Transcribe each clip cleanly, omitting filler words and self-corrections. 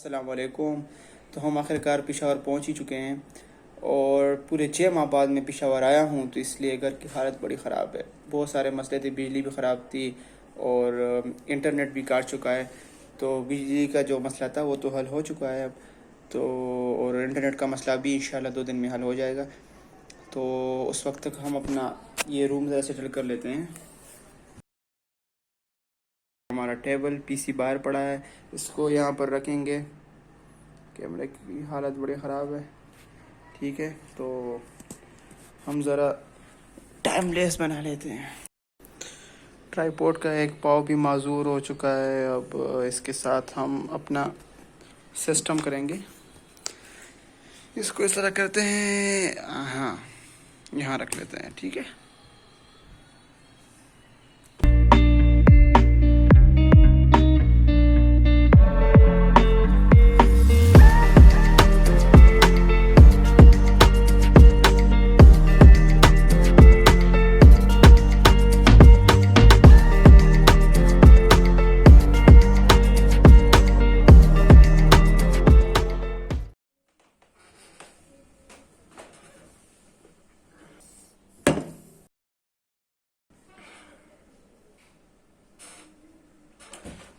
अस्सलाम वालेकुम। तो हम आखिरकार पेशावर पहुंच ही चुके हैं और पूरे 6 माह बाद में पेशावर आया हूं, तो इसलिए घर की हालत बड़ी ख़राब है। बहुत सारे मसले थे, बिजली भी ख़राब थी और इंटरनेट भी काट चुका है। तो बिजली का जो मसला था वो तो हल हो चुका है अब तो, और इंटरनेट का मसला भी इंशाल्लाह 2 दिन में हल हो जाएगा। तो उस वक्त तक हम अपना ये रूम ज़रा सेटल कर लेते हैं। हमारा टेबल पीसी बाहर पड़ा है, इसको यहाँ पर रखेंगे। कैमरे की हालत बड़ी ख़राब है, ठीक है। तो हम ज़रा टाइमलेस बना लेते हैं। ट्राईपोड का एक पाव भी माजूर हो चुका है। अब इसके साथ हम अपना सिस्टम करेंगे। इसको इस तरह करते हैं, हाँ यहाँ रख लेते हैं, ठीक है।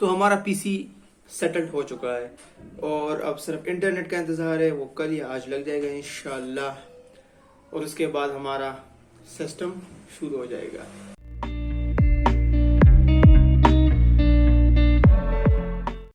तो हमारा पीसी सेटल्ड हो चुका है और अब सिर्फ इंटरनेट का इंतज़ार है। वो कल या आज लग जाएगा इंशाल्लाह, और उसके बाद हमारा सिस्टम शुरू हो जाएगा।